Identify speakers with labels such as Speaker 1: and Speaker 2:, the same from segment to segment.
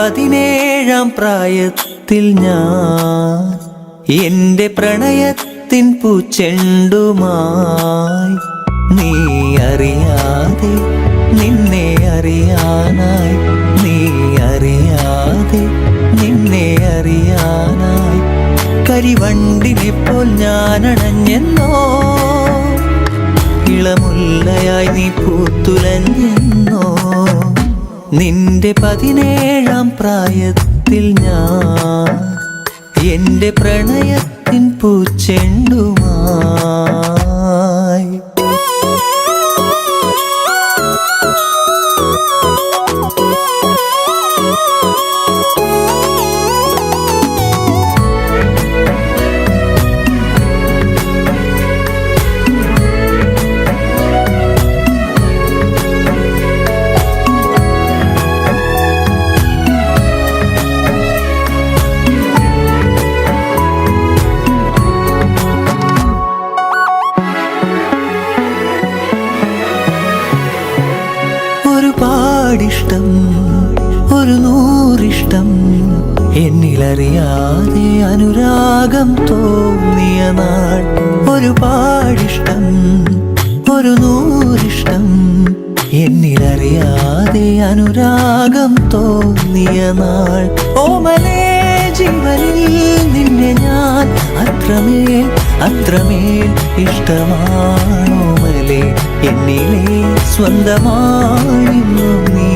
Speaker 1: 17-ാം പ്രായത്തിൽ ഞാൻ എന്റെ പ്രണയത്തിൻ പൂച്ചെണ്ടുമായി നീ അറിയാതെ നിന്നെ അറിയാനായി നീ അറിയാതെ നിന്നെ അറിയാനായി കരിവണ്ടിനെപ്പോൾ ഞാനണഞ്ഞെന്നോ ഇളമുല്ലയായി നീ പൂത്തുലഞ്ഞെന്നോ നിന്റെ 17-ാം പ്രായത്തിൽ ഞാൻ എന്റെ പ്രണയത്തിൻ പൂച്ചെണ്ടുമായി ഒരുപാടിഷ്ടം ഒരു നൂറിഷ്ടം എന്നിലറിയാതെ അനുരാഗം തോന്നിയ നാൾ ഒരുപാടിഷ്ടം ഒരു നൂറിഷ്ടം എന്നിലറിയാതെ അനുരാഗം തോന്നിയ നാൾ ഓമലേ ജീവനിൽ നിന്നെ ഞാൻ അത്രമേൽ അത്രമേൽ ഇഷ്ടമാണോമലേ എന്നിലെ സ്വന്തമായിരുന്നു നീ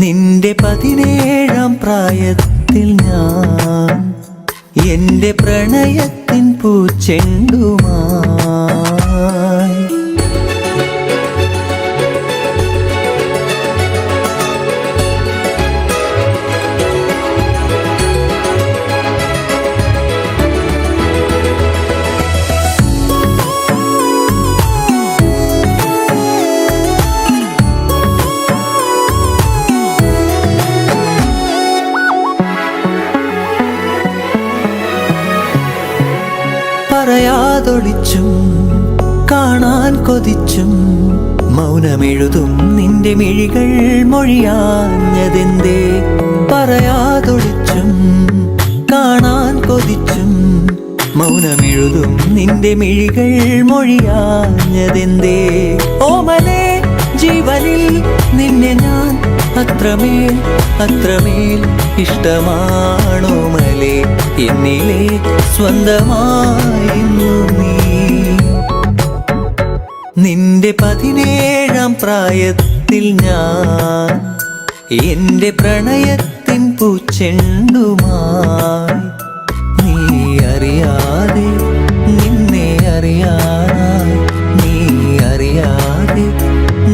Speaker 1: നിന്റെ 17-ാം പ്രായത്തിൽ ഞാൻ എന്റെ പ്രണയത്തിൻ പൂച്ചെണ്ടുമായി പറയാതൊളിച്ചും കാണാൻ കൊതിച്ചും മൗനമെഴുതും നിന്റെ മിഴികൾ മൊഴിയാഞ്ഞതെന്തേ പറയാതൊളിച്ചും കാണാൻ കൊതിച്ചും മൗനമെഴുതും നിന്റെ മിഴികൾ മൊഴിയാഞ്ഞതെന്തേ ഓമലേ ജീവനിൽ നിന്നെ ഞാൻ അത്രമേൽ അത്രമേൽ ഇഷ്ടമാണോമലേ എന്നിലെ സ്വന്തമായിരുന്നു നീ നിന്റെ 17-ാം പ്രായത്തിൽ ഞാൻ എന്റെ പ്രണയത്തിൻ പൂച്ചെണ്ടുമായി നീ അറിയാതെ നിന്നെ അറിയാനായി നീ അറിയാതെ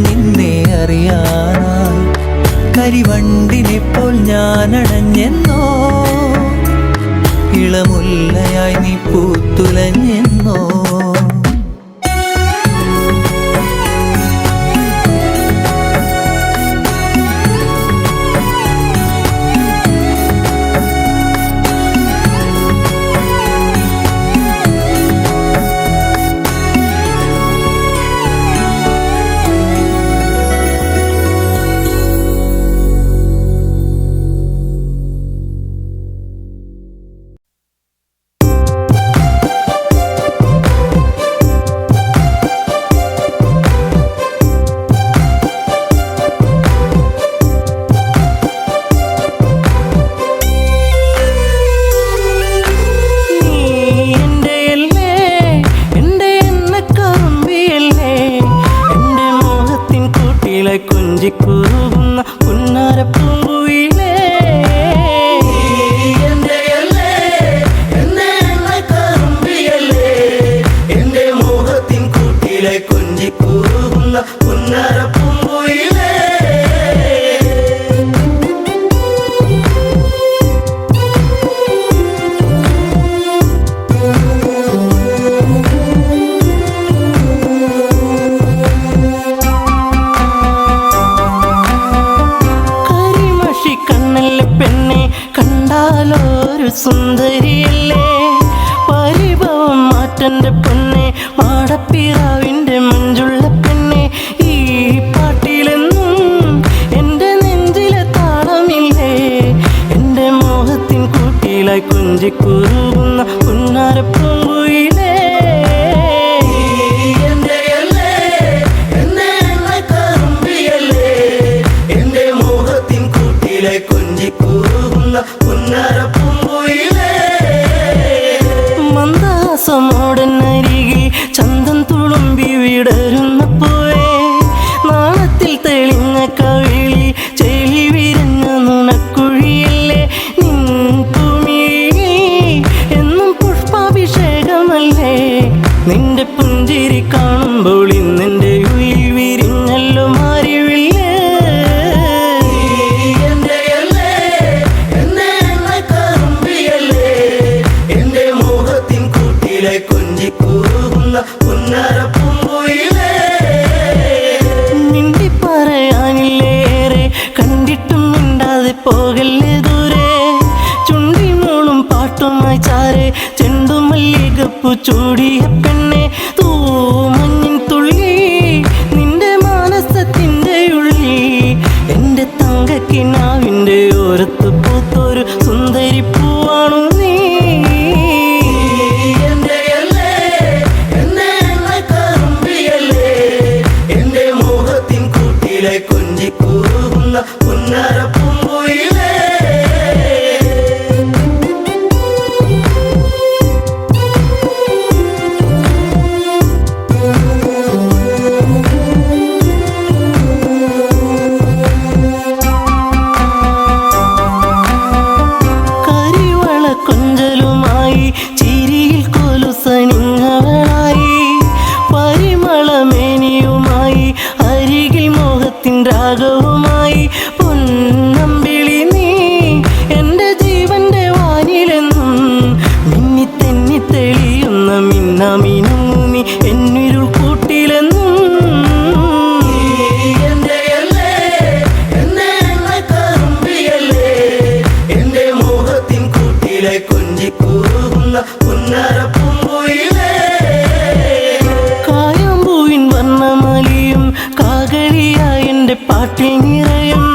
Speaker 1: നിന്നെ അറിയാനായി കരിവണ്ടിനെപ്പോൾ ഞാനണഞ്ഞെന്നോ ഇളമുല്ലയായി നീ പൂത്തുലഞ്ഞെന്നോ
Speaker 2: കുഞ്ചിക്കുറുകുന്ന പുന്നാരപ്പൂങ്കുയിലേ എന്റെ മോഹത്തിൻ കൂട്ടിലെ കുഞ്ചിക്കുറുകുന്ന പുന്നാരപ്പൂങ്കുയിലേ സുന്ദരിയല്ലേ പരിഭവം മാറ്റന്റെ പെണ്ണെ മാടപ്പിറാവിന്റെ മഞ്ചുള്ള പെണ്ണെ ഈ പാട്ടിലെന്നും എന്റെ നെഞ്ചിലെ കൂട്ടിലായി കൊഞ്ചിക്കുറുകുന്ന പുന്നാരപ്പൂങ്കുയിലേ മന്ദാസമോടനരികിൽ ചന്തം തുളുമ്പി വിടരുന്ന പൂവേ നാളത്തിൽ തെളിഞ്ഞ കവിളി ചെളി വിരഞ്ഞ നുണക്കുഴിയല്ലേ നിൻ ഭൂമിയിൽ എന്നും പുഷ്പാഭിഷേകമല്ലേ നിന്റെ പുഞ്ചിരി കാണുമ്പോൾ ഇന്നെൻ്റെ ഉയിൽ വിരിഞ്ഞല്ലോ മാറിവില്ലേ മിണ്ടി പറയാനില്ലേറെ കണ്ടിട്ടും മിണ്ടാതെ പോകല്ലേ ദൂരെ ചുണ്ടിനോളും പാട്ടുമായി ചാരെ ചെണ്ടുമല്ലികപ്പു ചൂടിയ പെണ്ണെ തൂമഞ്ഞിൻ തുള്ളി നിന്റെ മാനസത്തിൻ്റെ ഉള്ളിൽ എൻ്റെ തങ്കക്കിനാവിൻ്റെ ഓരത്ത് പൂത്തൊരു സുന്ദരി പൂവാണു നീ കൊഞ്ചലുമായി ചിരിയിൽ കൊലുസണിഞ്ഞവളായി പരിമളമേനിയുമായി അരികിൽ മോഹത്തിൻ രാഗവുമായി പൊന്നമ്പിളി നീ എൻ്റെ ജീവന്റെ വാനിലെന്നും മിന്നി തെന്നി തെളിയുന്ന മിന്നാമിനുങ്ങു നീ എന്നിരുൾ കൂട്ടിലെന്നും കായാമ്പൂവിൻ വർണ്ണമലിയും കാകളിയായി എൻ്റെ പാട്ടിൽ നിറയും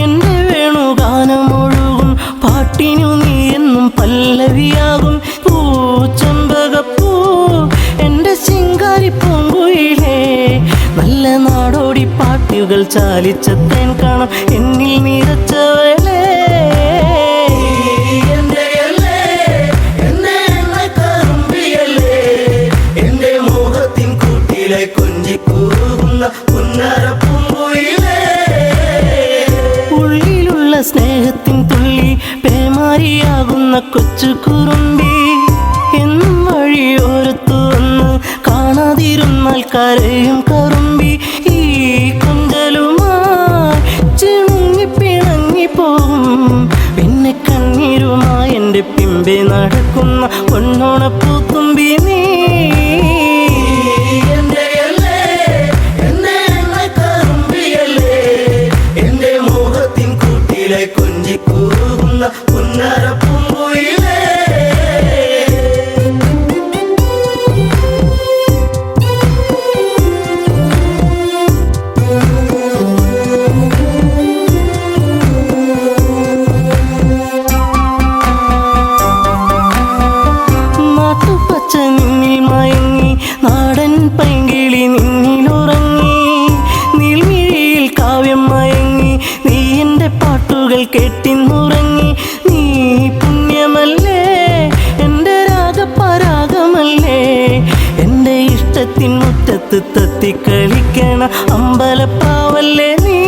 Speaker 2: എൻ്റെ വേണുഗാനമൊഴുകും പാട്ടിനു നീ എന്നും പല്ലവിയാകും പൂച്ചമ്പകപ്പൂ എൻ്റെ ശിങ്കാരി പൂങ്കുയിലേ നല്ല നാടോടി പാട്ടുകൾ ചാലിച്ച തേൻ കാണാം എന്നിൽ നിറച്ചവളേ ഉള്ളിലുള്ള സ്നേഹത്തിൻ തുള്ളി പേമാരിയാകുന്ന കൊച്ചു കുറുമ്പി എന്നും വഴിയോരത്തു വന്ന് കാണാതിരുന്നാൽ കരയും കറുമ്പി ഈ കൊഞ്ചലുമായി ചിണുങ്ങി പിണങ്ങിപ്പോകും പിന്നെ കണ്ണീരുമായി എൻ്റെ പിമ്പെ നടക്കുന്ന പൊന്നോണപ്പൂത്തുമ്പി നീ നാട്ടുപച്ച നിന്നിൽ മയങ്ങി നാടൻ പൈങ്കിളി നിന്നിലുറങ്ങി നീൽമിഴിയിൽ കാവ്യം മയങ്ങി നീ എൻ്റെ പാട്ടുകൾ കേട്ടിന്നുറങ്ങി നീ പുണ്യമല്ലേ എൻ്റെ രാഗപരാഗമല്ലേ എൻ്റെ ഇഷ്ടത്തിൻ മുറ്റത്ത് തത്തിക്കളിക്കണ അമ്പലപ്പാവല്ലേ നീ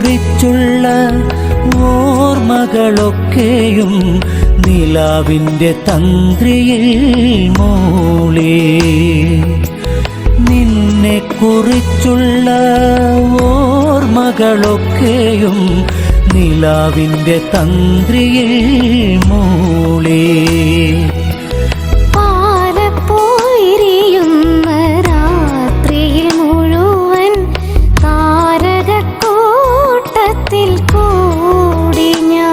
Speaker 1: കുറിച്ചുള്ള ഓർമ്മകളൊക്കെയും നിലാവിൻ്റെ തന്ത്രിയിൽ മൂളി. നിന്നെ കുറിച്ചുള്ള ഓർമ്മകളൊക്കെയും നിലാവിൻ്റെ തന്ത്രിയിൽ മൂളി.
Speaker 3: പാലപ്പോയിരിയുന്ന രാത്രിയിൽ മുഴുവൻ താരകക്കൂട്ടത്തിൽ കൂടി ഞാൻ.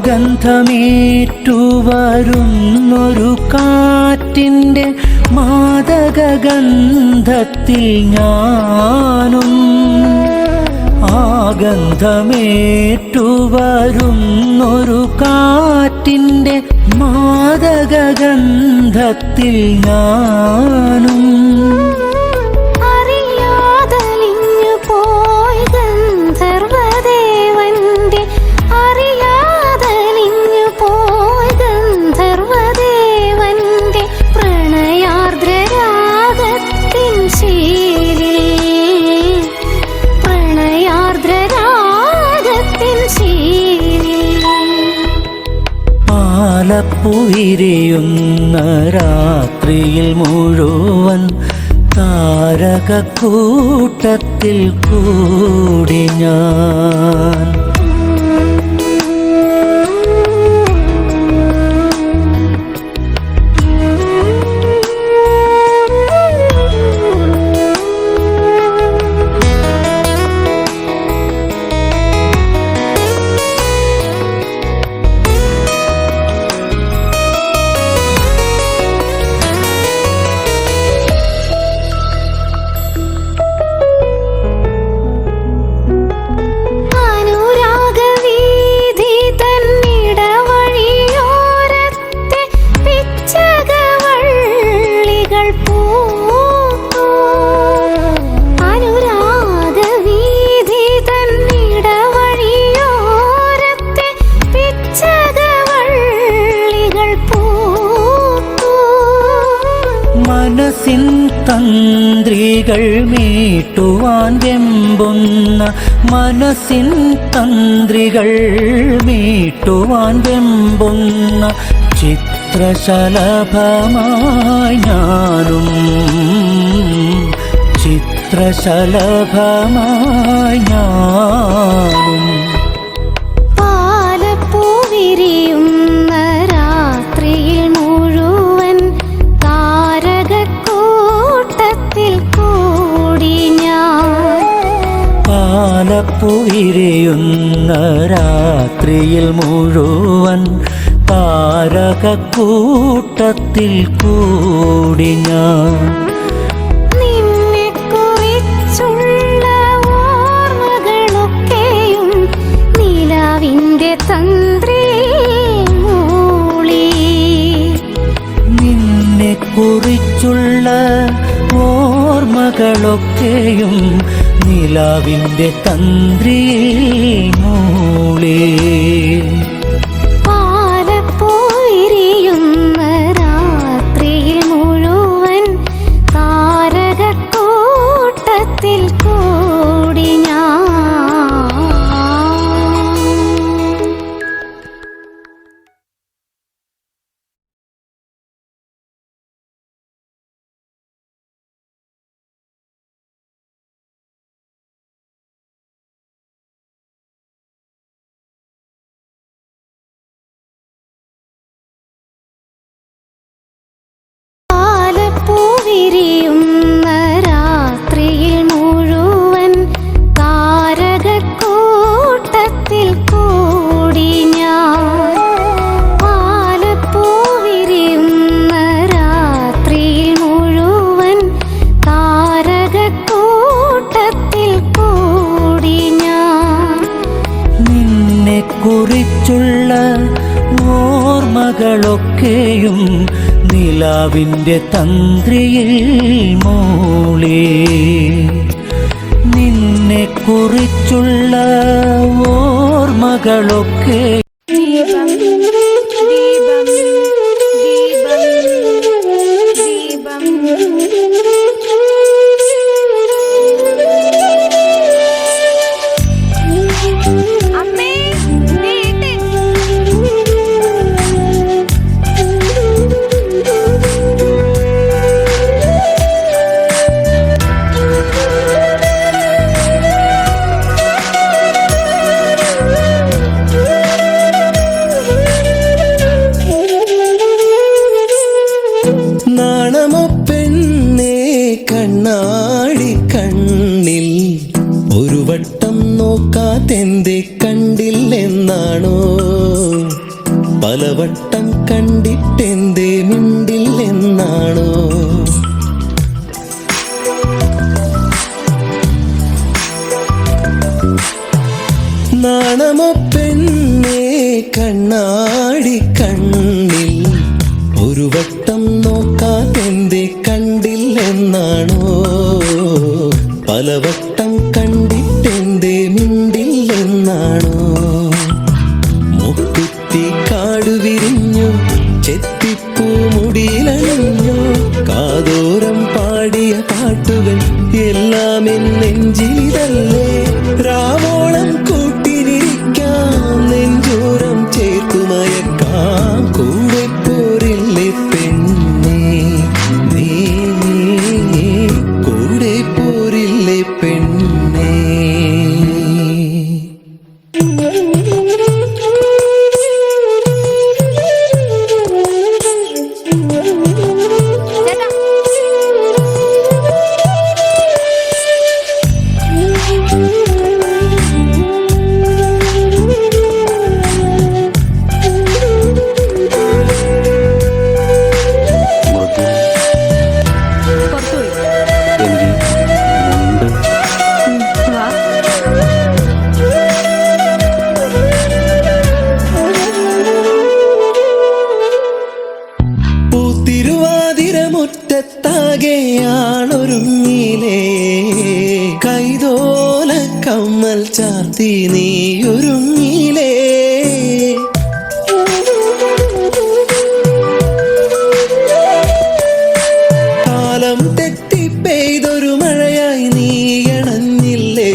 Speaker 1: ഗന്ധമേറ്റുവരുന്നൊരു കാറ്റിൻ്റെ മാദകഗന്ധത്തിൽ ഞാനും. ഗന്ധമേറ്റുവരുന്നൊരു കാറ്റിൻ്റെ മാദകഗന്ധത്തിൽ ഞാനും.
Speaker 3: അറിയാതലിഞ്ഞു പോയി ഗന്ധർവദേവന്റെ പ്രണയാർദ്രരാഗത്തിൻ ശീലിൽ
Speaker 1: പാലപ്പുവിരിയുന്ന രാത്രിയിൽ മുഴുവൻ താരകക്കൂട്ടത്തിൽ കൂടി ഞാൻ. മനസ്സിൻ തന്ത്രികൾ മീട്ടുവാൻ വെമ്പുന്ന, മനസ്സിൻ തന്ത്രികൾ മീട്ടുവാൻ വെമ്പുന്ന ചിത്രശലഭമായി ഞാനും. ചിത്രശലഭമായി ഞാനും.
Speaker 3: പാലപ്പൂവിരിയുന്ന രാത്രിയിൽ മുഴുവൻ താരകക്കൂട്ടത്തിൽ കൂടി ഞാൻ.
Speaker 1: പാലപ്പുവിരിയുന്ന രാത്രിയിൽ മുഴുവൻ താരകക്കൂട്ടത്തിൽ കൂടി ഞാൻ.
Speaker 3: നിന്നെക്കുറിച്ചുള്ള ഓർമ്മകളൊക്കെയും നിലാവിൻ്റെ തന്ത്രിയിൽ മൂളി.
Speaker 1: നിന്നെക്കുറിച്ചുള്ള ഓർമ്മകളൊക്കെയും നിലാവിൻ്റെ തന്ത്രിയിൽ മൂളി.
Speaker 3: പാലപ്പോയിരിയുന്ന രാത്രിയിൽ മുഴുവൻ താരകക്കൂട്ടത്തിൽ കൂടി ഞാൻ.
Speaker 1: കുറിച്ചുള്ള ഓർമ്മകളൊക്കെയും നിലാവിൻ്റെ തന്ത്രിയിൽ മൂളി. നിന്നെ കുറിച്ചുള്ള ഓർമ്മകളൊക്കെ
Speaker 3: ദീപം ദീപം ദീപം ദീപം. അമ്മേ നീട്ട്.
Speaker 2: നാണമോ പെണ്ണേ കണ്ണാടി കണ്ണിൽ ഒരു വട്ടം നോക്കാതെന്തേ കണ്ടില്ലെന്നാണോ? പലവട്ടം കണ്ടിട്ടെന്തേ മിണ്ടില്ലെന്നാണോ? നാണമോ പെണ്ണേ കണ്ണാടി കണ്ണിൽ ഒരു വട്ടം നോക്കാതെന്തേ കണ്ടില്ലെന്നാണോ? പലവട്ടം കണ്ടിട്ടെന്തേ മിണ്ടില്ലെന്നാണോ? മുക്കുത്തി കാടു വിരിഞ്ഞു ചെത്തിപ്പൂ മുടിയിലണിഞ്ഞു കാതോരം പാടിയ പാട്ടുകൾ എല്ലാം എന്നെഞ്ചിലിതല്ലേ? രാവോളം കൂട്ടിനിരിക്കാം നെഞ്ചോരം ചേർത്തുമയക്കാം കൂടെ പോരില്ലേ പെണ്ണേ നീ കൂടെ പോരില്ലേ പെണ്ണേ? മുറ്റത്താകെയാണൊരുങ്ങിലേ കൈതോല കമ്മൽ ചാർത്തി നീയൊരുങ്ങിലേ? കാലം തെറ്റി പെയ്തൊരു മഴയായി നീയണഞ്ഞില്ലേ?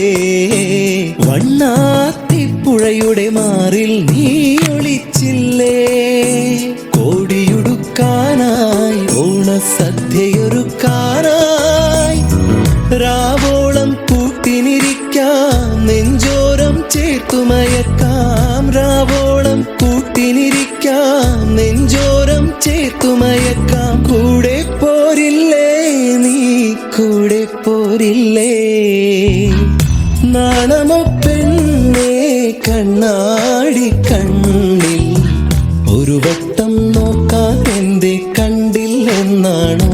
Speaker 2: വണ്ണാത്തിപ്പുഴയുടെ മാറിൽ നീ ഒളിച്ചില്ലേ? കോടിയുടുക്കാനായി ഓണസദ്യയൊരുക്കാനായി രാവോളം കൂട്ടിനിരിക്കാം നെഞ്ചോരം ചേർത്തുമയക്കാം. രാവോളം കൂട്ടിനിരിക്കാം നെഞ്ചോരം ചേർത്തുമയക്കാം. കൂടെ പോരില്ലേ നീ കൂടെ പോരില്ലേ? നാണമോ പെണ്ണേ കണ്ണാടി കണ്ണിൽ ഒരു വട്ടം നോക്കാതെന്തേ കണ്ടില്ലെന്നാണോ?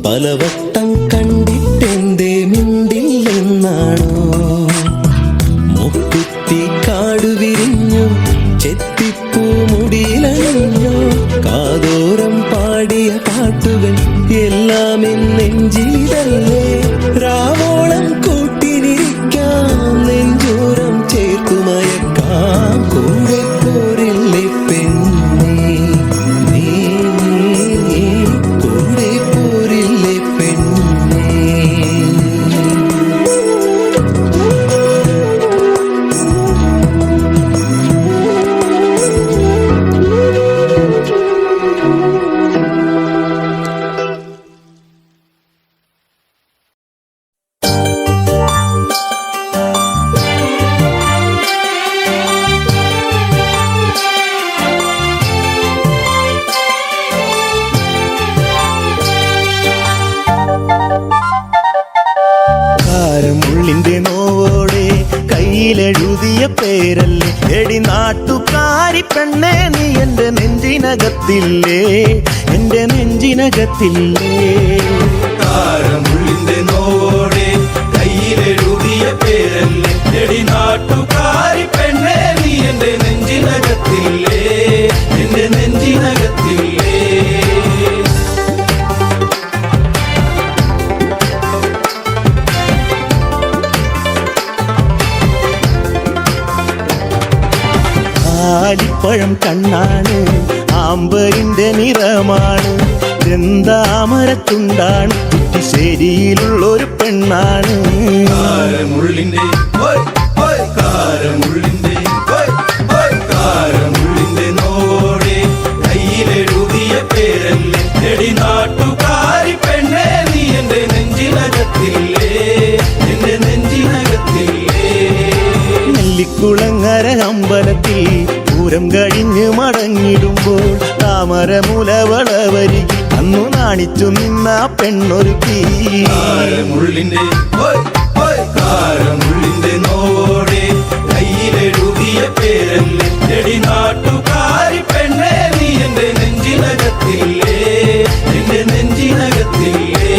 Speaker 2: പലവട്ടം കണ്ടിട്ടെന്തേ മിണ്ടില്ലെന്നാണോ? മുക്കുത്തി കാടു വിരിഞ്ഞു ചെത്തിപ്പൂ മുടിയിലണിഞ്ഞു കാതോരം പാടിയ പാട്ടുകൾ എല്ലാം എന്നെഞ്ചിലിതല്ലേ? രാവോളം കൂട്ടിനിരിക്കാം നെഞ്ചോരം ചേർത്തുമയക്കാം. കൂടെ പോരില്ലേ പെണ്ണേ നീ കൂടെ പോരില്ലേ പെണ്ണേ? ഉള്ളിന്റെ നോവോടെ കയ്യിലെഴുതിയ പേരല്ലേ എടി നാട്ടുകാരി പെണ്ണേ നീ എന്റെ നെഞ്ചിനകത്തില്ലേ? എന്റെ നെഞ്ചിനകത്തില്ലേ?
Speaker 4: ഉള്ളിന്റെ നോവോടെ കയ്യിലെഴുതിയ പേരല്ലേ എടി നാട്ടു
Speaker 2: നാട്ടുകാരി പെണ്ണേ നീ എന്റെ നെഞ്ചിനകത്തില്ലേ, എന്റെ നെഞ്ചിനകത്തില്ലേ. ആലിപ്പഴം കണ്ണാണ്, ആമ്പരിന്റെ നിറമാണ്, ചെന്താമരത്തുണ്ടാണ്, കുറ്റിശ്ശേരിയിലുള്ളൊരു പെണ്ണാണ്. കാരമുള്ളിന്റെ കാരമുള്ളിന്റെ കാരമുള്ളിന്റെ നോടെ കയ്യിലെഴുതിയ പേരല്ലേ എടി നാട്ടുകാരി പെണ്ണേ നീ എന്റെ നെഞ്ചിനകത്തില്ലേ, എന്റെ നെഞ്ചിനകത്തില്ലേ. നെല്ലിക്കുളങ്ങര അമ്പലത്തിൽ പൂരം കഴിഞ്ഞ് മടങ്ങിടുമ്പോൾ താമരമുലവളവരികിൽ അന്നു നാണിച്ചു നിന്ന പെണ്ണൊരുത്തി. കാരമുള്ളിന്റെ കാരമുള്ളിന്റെ നോടെ കയ്യിലെഴുതിയ പേരല്ലേ എടി നാട്ടുകാരി പെണ്ണേ നീ എന്റെ നെഞ്ചിനകത്തില്ലേ, എന്റെ നെഞ്ചിനകത്തില്ലേ.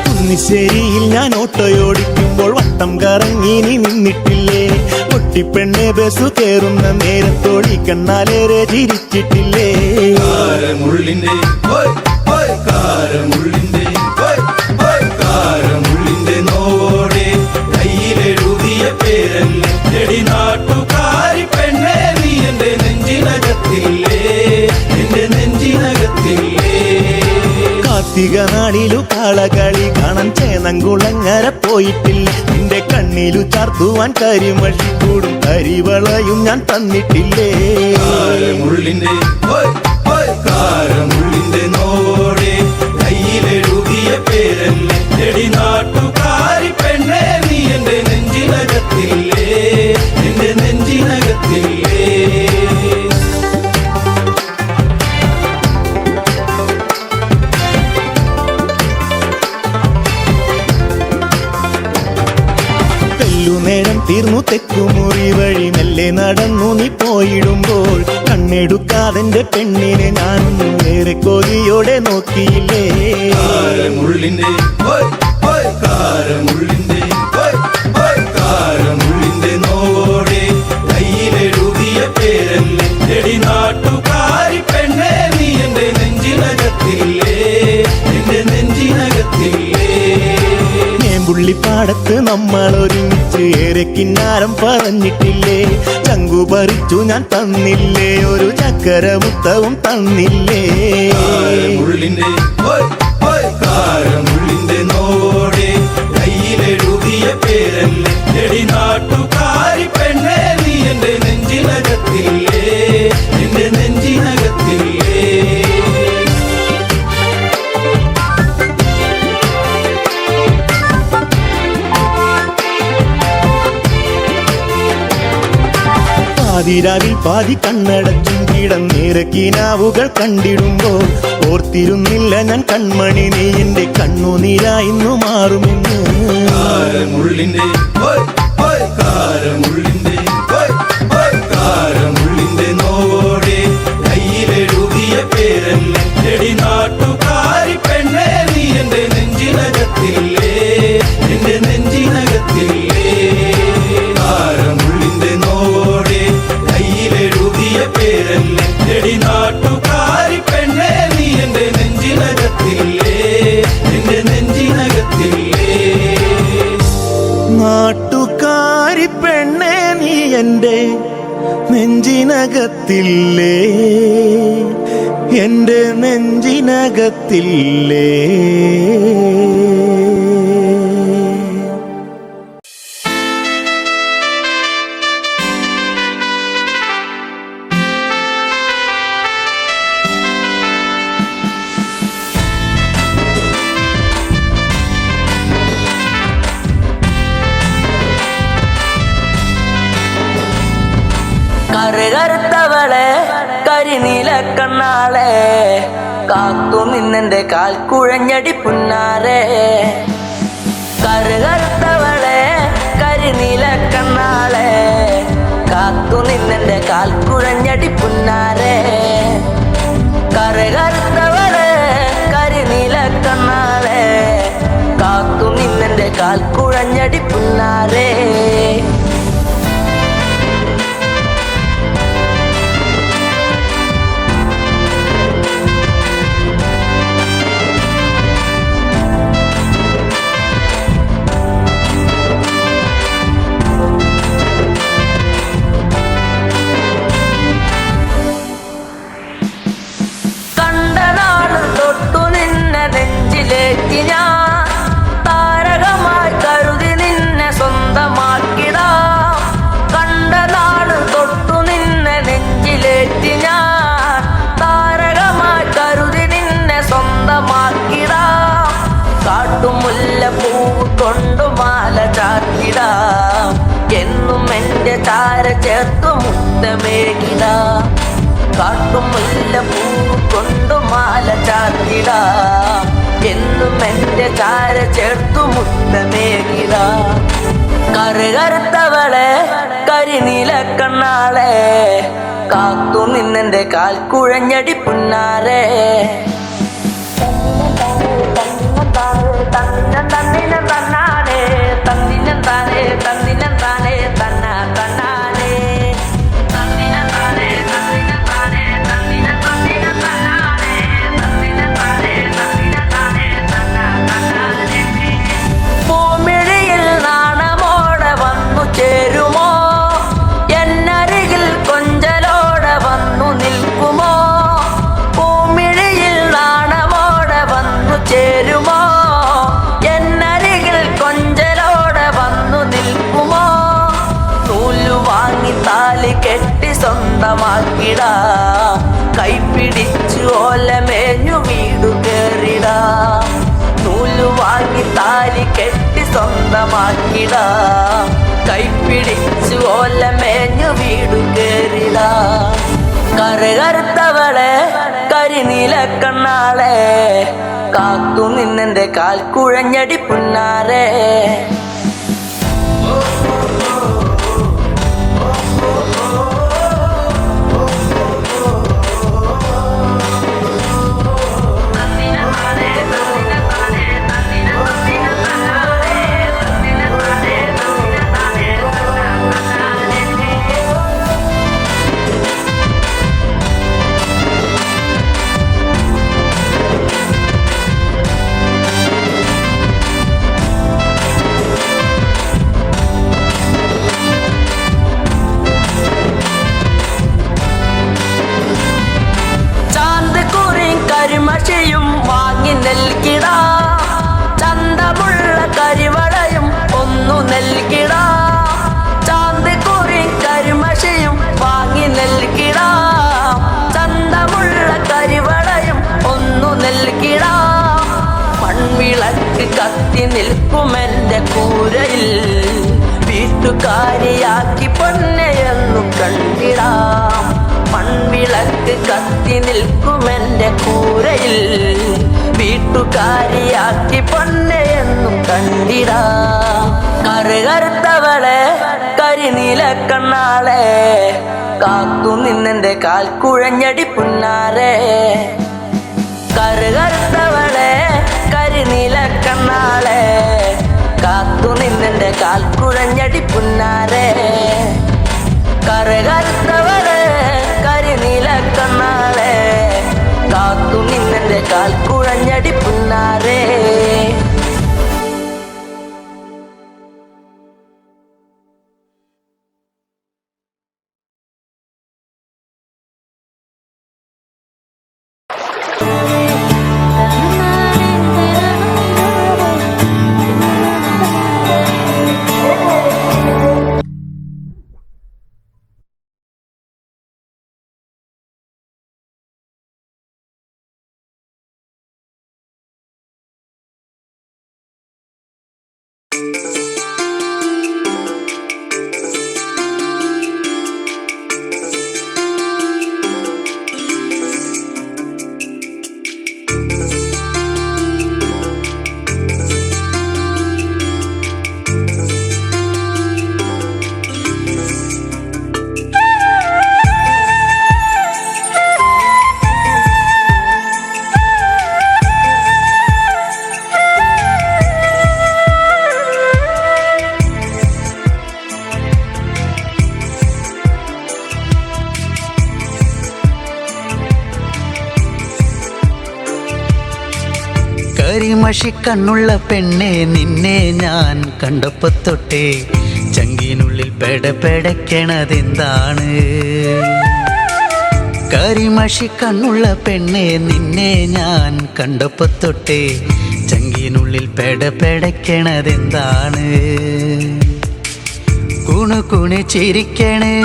Speaker 2: കുന്നിശ്ശേരിയിൽ ഞാൻ ഓട്ടോയോടിക്കുമ്പോൾ വട്ടം കറങ്ങി നീ നിന്നിട്ടില്ലേ, പൊട്ടിപ്പെണ്ണെ ബസ് കയറുന്ന നേരത്തോടി കണ്ണാലേറെ ചിരിച്ചിട്ടില്ലേ. കാരമുള്ളിന്റെ കാരമുള്ളിന്റെ കാരമുള്ളിന്റെ നോടെ കയ്യിലെഴുതിയ പേരല്ലേ എടി നാട്ടുകാരി പെണ്ണേ നീ എന്റെ നെഞ്ചിനകത്തില്ലേ, എന്റെ നെഞ്ചിനകത്തില്ലേ. കാർത്തിക നാളിലു കാളകളി കാണാൻ ചേന്നംകുളങ്ങര പോയിട്ടില്ല, നിന്റെ കണ്ണിലു ചാർത്തുവാൻ കരിമഷിക്കൂടും കരിവളയും ഞാൻ തന്നിട്ടില്ലേ. കാരമുള്ളിന്റെ കാരമുള്ളിന്റെ നോടെ കയ്യിലെഴുതിയ പേരല്ലേ എടി നാട്ടുകാരി പെണ്ണേ നീ എന്റെ നെഞ്ചിനകത്തില്ലേ, എന്റെ നെഞ്ചിനകത്തില്ലേ. നേരം തീർന്നു തെക്കുമുറി വഴി മെല്ലെ നടന്നു നീ പോയിടുമ്പോൾ കണ്ണെടുക്കാതെന്റെ പെണ്ണിനെ ഞാനൊന്നു ഏറെ കൊതിയോടെ നോക്കിയില്ലേ. കാരമുള്ളിന്റെ കാരമുള്ളിന്റെ കാരമുള്ളിന്റെ നോടെ കയ്യിലെഴുതിയ പേരല്ലേ എടി നാട്ടുകാരി പെണ്ണേ നീ എന്റെ നെഞ്ചിനകത്തില്ലേ, എന്റെ നെഞ്ചിനകത്തില്ലേ. പുള്ളിപ്പാടത്ത് നമ്മൾ ഒരുമിച്ച് ഏറെ കിന്നാരം പറഞ്ഞിട്ടില്ലേ, ചങ്കു പറിച്ചു ഞാൻ തന്നില്ലേ, ഒരു ചക്കരമുത്തവും തന്നില്ലേ. കാരമുള്ളിന്റെ കാരമുള്ളിന്റെ നോടെ കയ്യിലെഴുതിയ പേരല്ലേ എടി നാട്ടുകാരി പെണ്ണേ നീ എന്റെ നെഞ്ചിനകത്തില്ലേ, എന്റെ നെഞ്ചിനകത്തില്ലേ. പാതിരാവിൽ പാതി കണ്ണടച്ചും കിടന്നിറക്കിനാവുകൾ കണ്ടിടുമ്പോൾ ഓർത്തിരുന്നില്ല ഞാൻ കൺമണി നീ എന്റെ കണ്ണുനീരായിന്നു മാറുമെന്ന്. കാരമുള്ളിന്റെ കാരമുള്ളിന്റെ കാരമുള്ളിന്റെ നോടെ കയ്യിലെഴുതിയ പേരല്ലേ എടി നാട്ടുകാരി പെണ്ണേ നീ എന്റെ നെഞ്ചിനകത്തില്ലേ, എന്റെ നെഞ്ചിനകത്തില്ലേ. കാരമുള്ളിന്റെ നോടെ കയ്യിലെഴുതിയ പേരല്ലേ എടി നാട്ടുകാരി പെണ്ണേ നീ എന്റെ നെഞ്ചിനകത്തില്ലേ, എന്റെ നെഞ്ചിനകത്തില്ലേ. നാട്ടുകാരി പെണ്ണേ നീ എന്റെ നെഞ്ചിനകത്തില്ലേ, എന്റെ നെഞ്ചിനകത്തില്ലേ.
Speaker 4: കറുകറുത്തവളെ കരിനീല കണ്ണാളെ കാത്തു നിന്നെന്റെ കാൽ കുഴഞ്ഞടി പുന്നാരെ. കറുകറുത്തവളെ കരിനീല കണ്ണാളെ കാത്തു നിന്നെന്റെ കാൽ കുഴഞ്ഞടി പുന്നാരെ. കുഴഞ്ഞടി പുന്നാരേ. നെഞ്ചിലേറ്റി ഞാൻ താരകമായി കരുതി നിന്നെ സ്വന്തമാക്കിടാം. കണ്ട നാട് തൊട്ടു നിന്നെ നെഞ്ചിലേറ്റി ഞാൻ താരകമായി കരുതി നിന്നെ സ്വന്തമാക്കിടാം. കാട്ടുമുല്ല പൂവ് കൊണ്ടു മാല ചാത്തിടാം. എന്നും എൻ്റെ ചാര ചേർത്തു മുത്തമേകിടാം. കാട്ടുമുല്ല പൂവ് കൊണ്ടു മാല ചാത്തിടാം. എന്നും എൻ്റെ ചാര ചേർത്തു മുത്തമേകിടാം. കറുകറുത്തവളെ കരിനീല കണ്ണാളെ കാത്തു നിന്നെൻ്റെ കാൽ കുഴഞ്ഞടി പുന്നാരേ. തന്നിനം തന്നാനേ തന്നിനം താനേ തന്നിനം താനേ തന്ന തന്നാനേ തന്നിനം താനേ തന്നിനം താനേ തന്നിനം തന്നിനം തന്നാനേ തന്നിനം താനേ തന്നിനം താനേ തന്ന തന്നാനേ. പൂമിഴിയിൽ നാണമോടെ വന്നു ചേരുമോ? എന്നരികിൽ കൊഞ്ചലോടെ വന്നു നിൽക്കുമോ? പൂമിഴിയിൽ നാണമോടെ വന്നു ചേരുമോ? എന്നരികിൽ കൊഞ്ചലോടെ വന്നു നിൽക്കുമോ? നൂലു വാങ്ങി താലി കെട്ടി സ്വന്തമാക്കിടാം. കൈപിടിച്ചു ഓലമേഞ്ഞു വീടു കേറിടാം. നൂലു വാങ്ങി താലി കെട്ടി സ്വന്തമാക്കിടാം. കൈപിടിച്ചു ഓലമേഞ്ഞു വീടു കേറിടാം. കറുകറുത്തവളെ കരിനീല കണ്ണാളെ കാത്തു നിന്നെൻ്റെ കാൽ കുഴഞ്ഞടി പുന്നാരേ. കരിമഷിയും വാങ്ങി നൽകിടാം. ചന്തമുള്ള കരിവളയും ഒന്നു നൽകിടാം. ചാന്തിക്കുറി കരിമഷിയും വാങ്ങി നൽകിടാം. ചന്തമുള്ള കരിവളയും ഒന്നു നൽകിടാം. മൺവിളക്ക് കത്തി നിൽക്കുമെൻ്റെ കൂരയിൽ വീട്ടുകാരിയാക്കി പൊന്നെയെന്നു കണ്ടിടാം. മൺവിളക്ക് കത്തി നിൽക്കുമെൻ്റെ കൂരയിൽ വീട്ടുകാരിയാക്കി പൊന്നെയെന്നു കണ്ടിടാം. കറുകറുത്തവളെ കരിനീല കണ്ണാളെ കാത്തു നിന്നെൻ്റെ കാൽ കുഴഞ്ഞടി പുന്നാരേ. കറുകറുത്തവളെ കരിനീല കണ്ണാളെ കാത്തു നിന്നെൻ്റെ കാൽ കുഴഞ്ഞടി പുന്നാരേ. കറുകറുത്തവളെ കരിനീല കണ്ണാളെ കാത്തു നിന്നെൻ്റെ കാൽ കുഴഞ്ഞടി പുന്നാരേ.
Speaker 1: കരിമഷി കണ്ണുള്ള പെണ്ണെ നിന്നെ ഞാൻ കണ്ടപ്പോ തൊട്ടേ ചങ്കിനുള്ളിൽ പെടപ്പെടക്കണതെന്താണ്? കരിമഷി കണ്ണുള്ള പെണ്ണെ നിന്നെ ഞാൻ കണ്ടപ്പോ തൊട്ടേ ചങ്കിനുള്ളിൽ പെടപ്പെടക്കണതെന്താണ്? കുണുകുണി ചിരിക്കണേ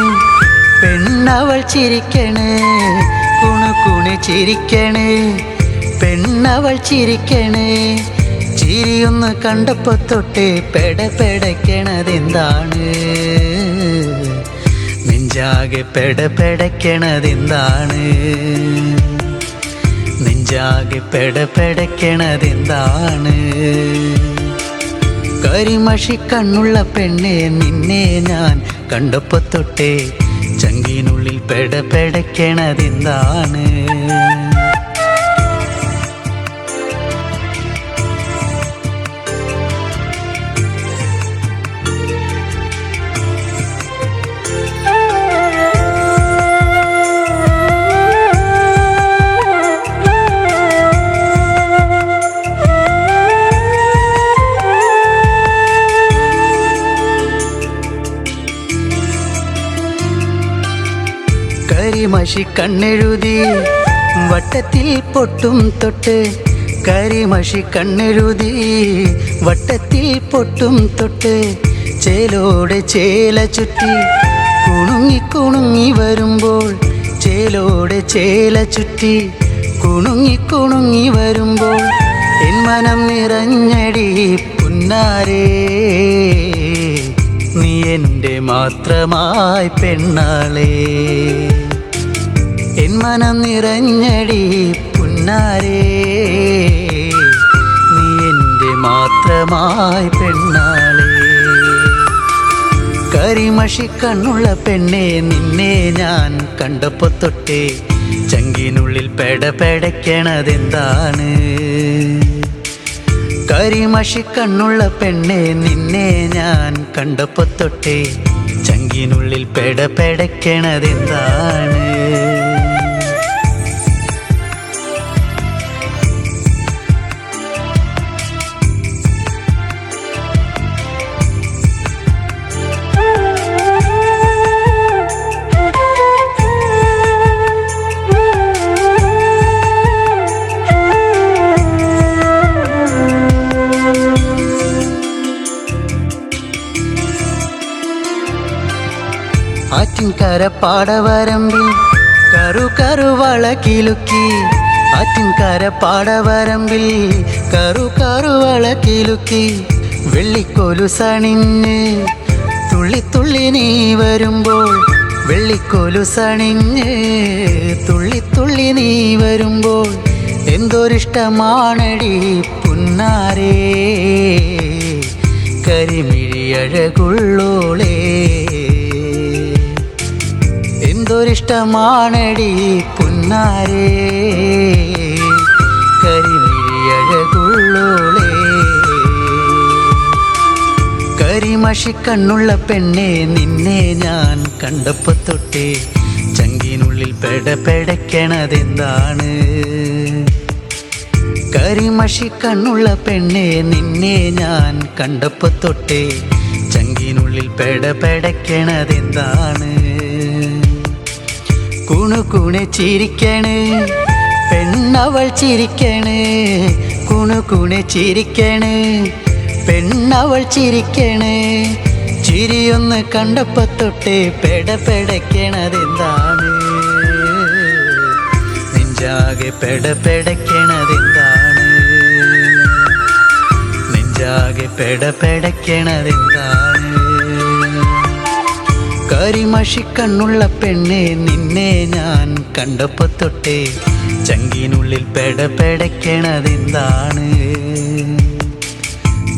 Speaker 1: പെണ്ണവൾ ചിരിക്കണേ, കുണുകുണി ചിരിക്കണേ പെണ്ണവൾ ചിരിക്കണേ. ചിരിയൊന്ന് കണ്ടപ്പോ തൊട്ടേ പെടപ്പെടക്കണതെന്താണ്? നെഞ്ചാകെ പെടപ്പെടക്കണതെന്താണ്? നെഞ്ചാകെ പെടപ്പെടക്കണതെന്താണ്? കരിമഷി കണ്ണുള്ള പെണ്ണെ നിന്നെ ഞാൻ കണ്ടപ്പോ തൊട്ടേ ചങ്കിനുള്ളിൽ പെടപ്പെടക്കണതെന്താണ്? കരിമഷി കണ്ണെഴുതി വട്ടത്തിൽ പൊട്ടും തൊട്ട്, കരിമഷി കണ്ണെഴുതി വട്ടത്തിൽ പൊട്ടും തൊട്ട്, ചേലോടെ ചേല ചുറ്റി കുണുങ്ങി കുണുങ്ങി വരുമ്പോൾ, ചേലോടെ ചേല ചുറ്റി കുണുങ്ങി കുണുങ്ങി വരുമ്പോൾ എൻ മനം നിറഞ്ഞടി പുന്നാരേ, നീ എൻ്റെ മാത്രമായി പെണ്ണാളേ. എൻ മനം നിറഞ്ഞടി പുന്നാരേ, നീ എൻ്റെ മാത്രമായി പെണ്ണാളേ. കരിമഷി കണ്ണുള്ള പെണ്ണെ നിന്നെ ഞാൻ കണ്ടപ്പോ തൊട്ടേ ചങ്കിനുള്ളിൽ പെടപ്പെടക്കണതെന്താണ്? കരിമഷി കണ്ണുള്ള പെണ്ണെ നിന്നെ ഞാൻ കണ്ടപ്പോ തൊട്ടേ ചങ്കിനുള്ളിൽ പെടപ്പെടക്കണതെന്താണ്? ആറ്റിൻകര പാടവരമ്പിൽ കറു കറുവള കിലുക്കി, ആറ്റിൻകര പാടവരമ്പിൽ കറു കറുവള കിലുക്കി, വെള്ളിക്കൊലുസണിഞ്ഞ് തുള്ളി തുള്ളി നീ വരുമ്പോൾ, വെള്ളിക്കൊലുസണിഞ്ഞ് തുള്ളി തുള്ളി നീ വരുമ്പോൾ എന്തൊരിഷ്ടമാണടി പുന്നാരേ, കരിമിഴി അഴകുള്ളോളേ. എന്തൊരിഷ്ടമാണടി പുന്നാരേ, കരിമിഴി അഴകുള്ളോളേ. കരിമഷി കണ്ണുള്ള പെണ്ണെ നിന്നെ ഞാൻ കണ്ടപ്പോ തൊട്ടേ ചങ്കിനുള്ളിൽ പെടപ്പെടക്കണതെന്താണ്? കരിമഷി കണ്ണുള്ള പെണ്ണെ നിന്നെ ഞാൻ കണ്ടപ്പോ തൊട്ടേ ചങ്കിനുള്ളിൽ പെടപ്പെടക്കണതെന്താണ്? കുണുകുണി ചിരിക്കണേ പെണ്ണവൾ ചിരിക്കണേ, കുണുകുണി ചിരിക്കണേ പെണ്ണവൾ ചിരിക്കണേ. ചിരിയൊന്ന് കണ്ടപ്പോ തൊട്ടേ പെടപ്പെടക്കണതെന്താണ്? നെഞ്ചാകെ പെടപ്പെടക്കണതെന്താണ്? നെഞ്ചാകെ പെടപ്പെടക്കണതെന്താണ്? കരിമഷി കണ്ണുള്ള പെണ്ണെ നിന്നെ ഞാൻ കണ്ടപ്പോ തൊട്ടേ ചങ്കിനുള്ളിൽ പെടപ്പെടക്കണതെന്താണ്?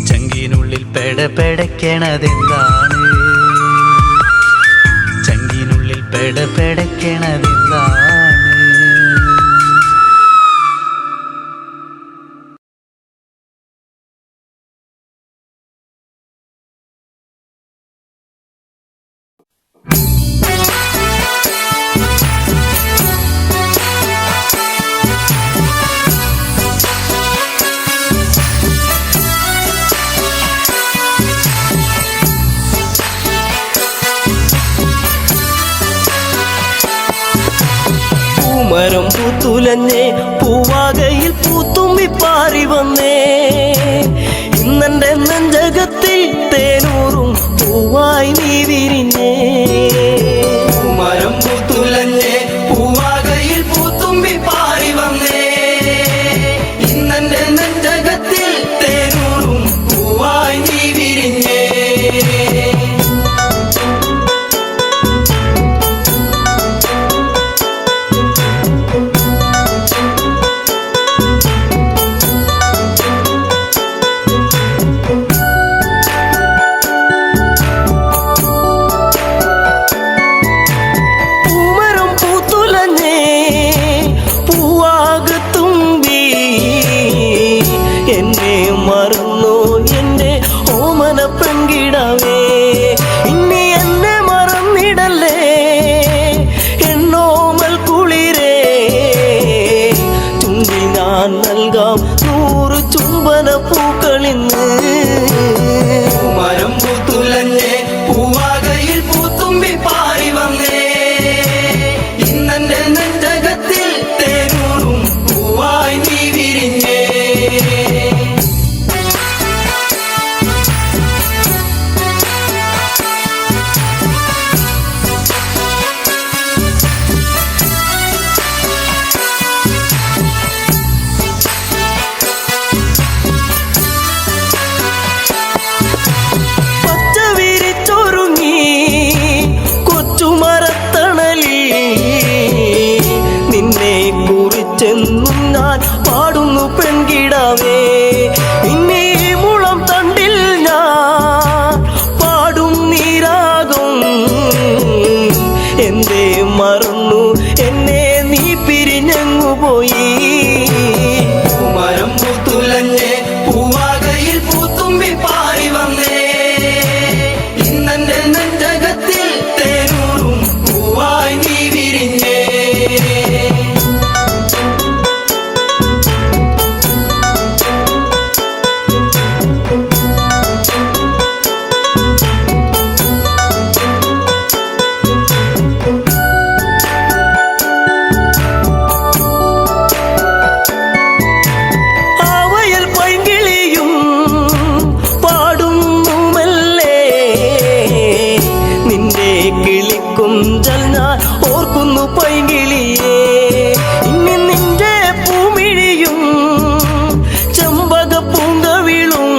Speaker 1: ചങ്കിനുള്ളിൽ പെടപ്പെടക്കണതെന്താണ്? ചങ്കിനുള്ളിൽ പെടപ്പെടക്കണതെന്താണ്?
Speaker 5: പൂത്തുലഞ്ഞേ പൂവാകയിൽ പൂത്തുമ്പി പാറി വന്നേ ഇന്നെന്റെ നെഞ്ചകത്തിൽ തേനൂറും പൂവായി നീ വിരിഞ്ഞേ
Speaker 2: മരം പൂത്തുലഞ്ഞേ പൂവാകയിൽ പൂത്തുമ്പി പാറി വന്നേ ഇന്നെന്റെ നെഞ്ചകത്തിൽ തേനൂറും പൂവായി നീ വിരിഞ്ഞേ
Speaker 5: എന്നെ മറന്നു എന്റെ ഓമന പെൺകിടാവേ ഇനി എന്നെ മറന്നിടല്ലേ എന്നോമൽ കുളിരേ ചുണ്ടി ഞാൻ നൽകാം 100 ചുംബന പൂക്കളിന്ന്
Speaker 2: മരം പൂത്തുലഞ്ഞേ പൂവാകയിൽ പൂത്തുമ്പി പാറി വന്നേ ഇന്നെന്റെ നെഞ്ചകത്തിൽ തേനൂറും പൂവായി നീ വിരിഞ്ഞേ
Speaker 5: ചെന്നും ഞാൻ പാടുന്നു പെൺകിടാവേ ഇന്നീ മുളം തണ്ടിൽ ഞാൻ പാടും നീരാകും എന്തേ മറന്നു എന്നെ നീ പിരിഞ്ഞങ്ങു പോയി
Speaker 2: മരം പൂത്തുലഞ്ഞേ പൂവാകയിൽ പൂത്തുമ്പി പാറി വന്നേ ഇന്നെന്റെ നെഞ്ചകത്തിൽ തേനൂറും പൂവായി നീ വിരിഞ്ഞേ
Speaker 5: കിളിക്കുഞ്ചൽ ഞാൻ ഓർക്കുന്നു പൈങ്കിളിയേ ഇനി നിന്റെ പൂമിഴിയും ചെമ്പക പൂങ്കവിളും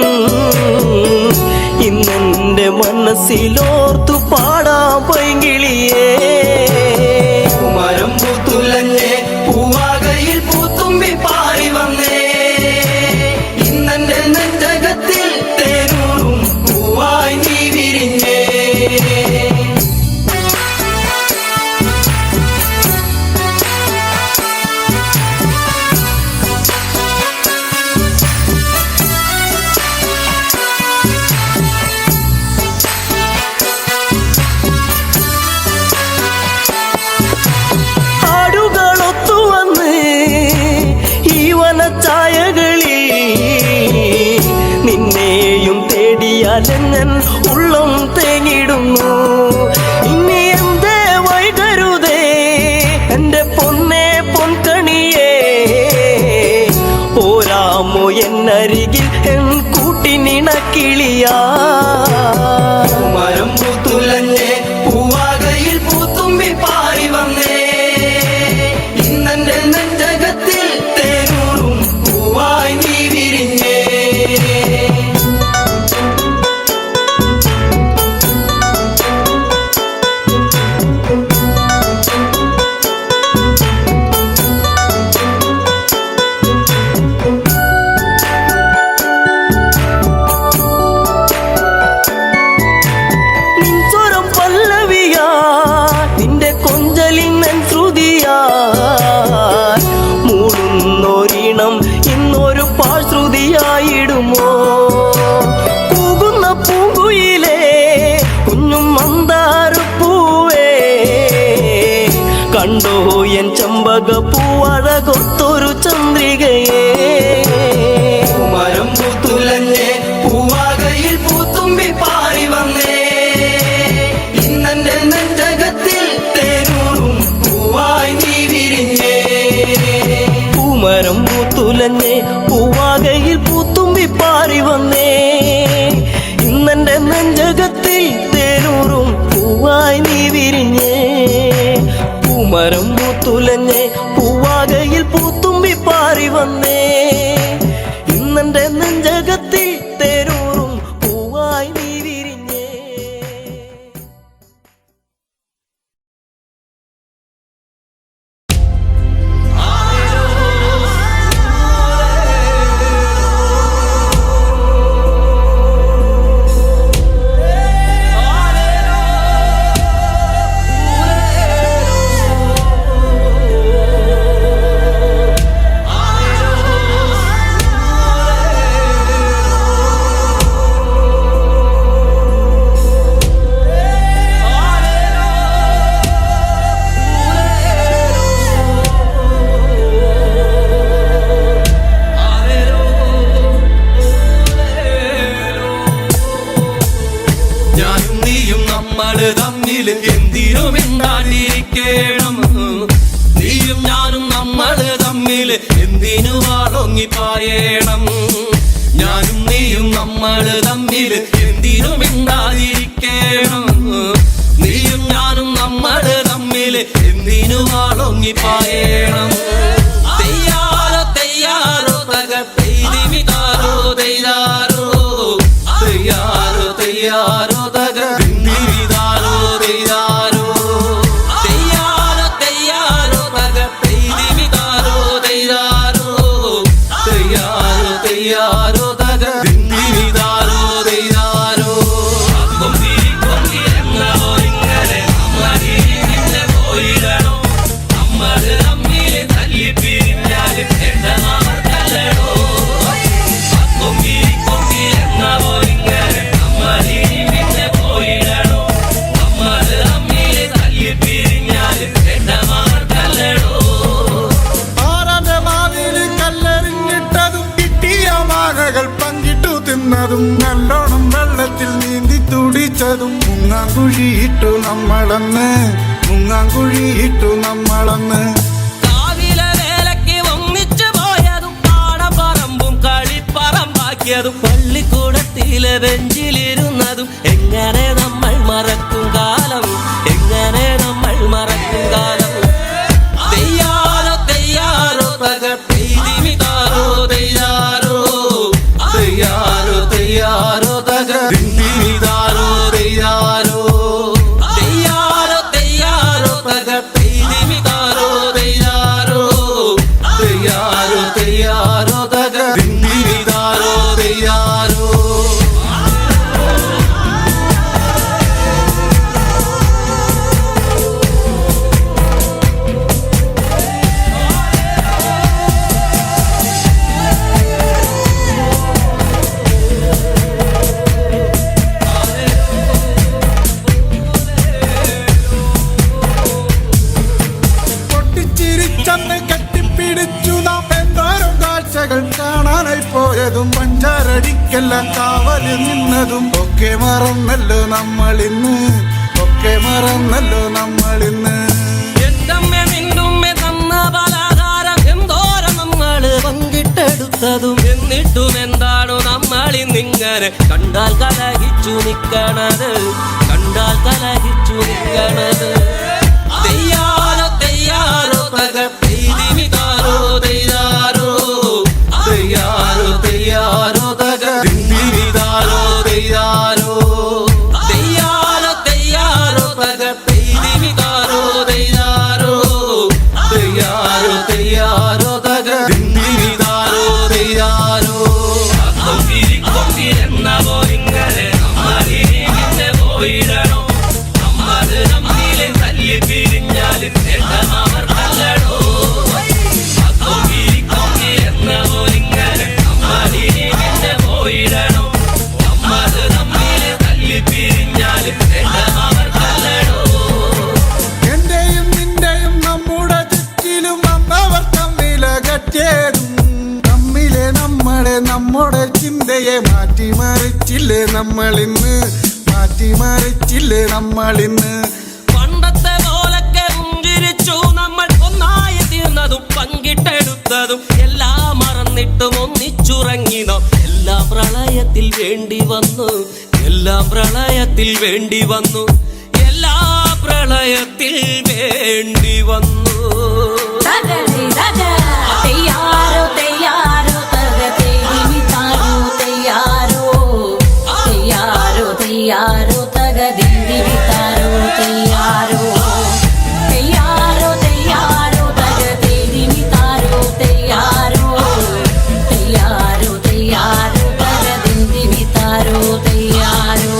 Speaker 5: ഇന്നെന്റെ മനസ്സിലോർത്തു പാടാം പൈങ്കിളിയേ
Speaker 2: മരം പൂത്തുലഞ്ഞേ പൂവാകയിൽ പൂത്തുമ്പി പാറി വന്നേ ഇന്നെന്റെ നെഞ്ചകത്തിൽ തേനൂറും പൂവായി നീ വിരിഞ്ഞേ
Speaker 5: ചായകളിൽ നിന്നെയും തേടിയാലെങ്ങൻ ഉള്ളം തേങ്ങിടുന്നു ഇനി എന്തേ വൈകരുതേ എന്റെ പൊന്നേ പൊൻകണിയേ പോരാമോ എന്നരികിൽ എൻ കൂട്ടിനിണക്കിളിയാ
Speaker 2: മരം പൂത്തുലഞ്ഞേ പൂവാകയിൽ പൂത്തുമ്പി പാറി വന്നേ ഇന്നെന്റെ നെഞ്ചകത്തിൽ തേനൂറും പൂവായി നീ വിരിഞ്ഞേ
Speaker 5: നിൻസ്വരം പല്ലവിയാ നിന്റെ കൊഞ്ചലിൻ ശ്രുതിയാ മൂടുന്നൊരിണം ഇന്നൊരു പാഴ്ശ്രുതിയായിടുമോ കൂകുന്ന പൂങ്കുയിലേ കുഞ്ഞും മന്ദാരപ്പൂവേ കണ്ടോ എൻ ചെമ്പക പൂവഴകൊത്തൊരു ചന്ദ്രികയേ
Speaker 2: മരം പൂത്തുലഞ്ഞേ പൂവാകയിൽ പൂത്തുമ്പി പാറി വന്നേ ഇന്നെന്റെ നെഞ്ചകത്തിൽ തേനൂറും പൂവായി നീ വിരിഞ്ഞേ
Speaker 5: പൂത്തുലഞ്ഞേ പൂവാകയിൽ പൂത്തുമ്പി പാറി വന്നേ ഇന്നെന്റെ നെഞ്ചകത്തിൽ തേനൂറും പൂവായി നീ വിരിഞ്ഞേ പൂമരം പൂത്തുലഞ്ഞേ പൂവാകയിൽ പൂത്തുമ്പി പാറി വന്നേ ഇന്നെന്റെ നെഞ്ചകത്തിൽ തേനൂറും പൂവായി നീ വിരിഞ്ഞേ.
Speaker 2: ഞാനും നീയും നമ്മള് തമ്മില് എന്തിനും എന്താണ്ടിരിക്കണം നീയും ഞാനും നമ്മള് തമ്മില് എന്തിനു വാളൊങ്ങിപ്പായണം ഞാനും നീയും നമ്മള് തമ്മില് എന്തിനും എന്താതിരിക്കണം നീയും ഞാനും നമ്മള് തമ്മില് എന്തിനു വാളൊങ്ങിപ്പായണം തെയ്യാറോ തെയ്യാറോ തകപ്പെയ്തിമിതാരോ തെയ്യാറോ തെയ്യാറോ തെയ്യാറോ തകർന്നിരിതാരോ തെയ്യാറോ തെയ്യാറോ തെയ്യാറോ തകപ്പെയ്തിമിതാരോ തെയ്യാറോ തെയ്യാറോ തെയ്യാറോ തകർന്നിരിതാരോ തെയ്യാറോ ഇങ്ങനെ നമ്മളെ പോയിടണോ നമ്മള് തമ്മില് തല്ലി പിരിഞ്ഞാലും എന്റെ മാമത്തല്ലടോ
Speaker 6: പങ്കിട്ടു തിന്നതും നല്ലോണം വെള്ളത്തിൽ നീന്തി തുടിച്ചതും മുങ്ങാങ്കുഴിയിട്ടു നമ്മളന്ന് മുങ്ങാങ്കുഴിയിട്ടു നമ്മളന്ന്
Speaker 5: കാവിലെ വേലയ്ക്ക് ഒന്നിച്ചു പോയതും പാടപ്പറമ്പും കളിപ്പറമ്പാക്കിയതും പള്ളിക്കൂടത്തിലെ ബെഞ്ചിലിരുന്നതും എങ്ങനെ നമ്മൾ മറക്കും കാലം എങ്ങനെ നമ്മൾ മറക്കും കാലം തെയ്യാറോ തെയ്യാറോ തകപ്പെയ്തിമിതാരോ തെയ്യാറോ തെയ്യാറോ തെയ്യാറോ തകർന്നിരിതാരോ തെയ്യാറോ തെയ്യാറോ തെയ്യാറോ തകപ്പെയ്തിമിതാരോ തെയ്യാറോ തെയ്യാറോ തെയ്യാറോ തകർന്നിരിതാരോ തെയ്യാറോ
Speaker 6: പൊട്ടിച്ചിരിച്ചന്ന് കെട്ടിപ്പിടിച്ചു നാം എന്തോരം കാഴ്ചകൾ കാണാനായി പോയതും പഞ്ചാരടിക്കെല്ലാം കാവല് നിന്നതും ഒക്കെ മറന്നല്ലോ നമ്മളിന്ന് ഒക്കെ മറന്നല്ലോ നമ്മളിന്ന്
Speaker 5: എന്തമ്മ നിന്നുമ്മ തന്ന പലഹാരം എന്തോരം നമ്മള് പങ്കിട്ടെടുത്തതും എന്നിട്ടും എന്താണോ നമ്മളിന്നിങ്ങനെ കണ്ടാൽ കലഹിച്ചു നിക്കണത് കണ്ടാൽ കലഹിച്ചു നിക്കണത് തെയ്യാറോ തെയ്യാറോ തകപ്പെയ്തിമിതാരോ തെയ്യാറോ തെയ്യാറോ തെയ്യാറോ തകർന്നിരിതാരോ തെയ്യാറോ തെയ്യാറോ തെയ്യാറോ തകപ്പെയ്തിമിതാരോ തെയ്യാറോ തെയ്യാറോ തെയ്യാറോ തകർന്നിരിതാരോ തെയ്യാറോ ഇങ്ങനെ നമ്മളിങ്ങനെ പോയിടണോ നമ്മള് തമ്മില് തല്ലി പിരിഞ്ഞാലും മാമർക്കല്ലടോ ഇങ്ങനെ നമ്മളിങ്ങനെ പോയിടണോ നമ്മള് തമ്മില് തല്ലി പിരിഞ്ഞാലും മാമർക്കല്ലടോ
Speaker 6: എന്റെയും നിന്റെയും നമ്മുടെ ചുറ്റിലും വന്നവർ തമ്മിലകറ്റേതും തമ്മിലെ നമ്മുടെ ചിന്തയെ മാറ്റിമറിച്ചില്ലേ നമ്മളിന്ന് മാറ്റിമറിച്ചില്ലേ നമ്മളിന്ന്
Speaker 5: പണ്ടത്തെ പോലൊക്കെ പുഞ്ചിരിച്ചു നമ്മൾ ഒന്നായി തീർന്നതും പങ്കിട്ടെടുത്തതും എല്ലാം മറന്ന് മറന്നിട്ടും ഒന്നിച്ചുറങ്ങി നാം. എല്ലാം പ്രളയത്തിൽ വേണ്ടി വന്നു, എല്ലാം പ്രളയത്തിൽ വേണ്ടി വന്നു, എല്ലാ പ്രളയത്തിൽ വേണ്ടി വന്നു.
Speaker 7: തയ്യാറോ തയ്യാറോ തകതേ വിതാരോ തയ്യാറോ തയ്യാറോ തയ്യാറോ തകതേ വിതാരോ തയ്യാറോ തയ്യാറോ തയ്യാറോ തകതേ വിതാരോ തയ്യാറോ തയ്യാറോ തയ്യാറോ തകതേ വിതാരോ തയ്യാറോ.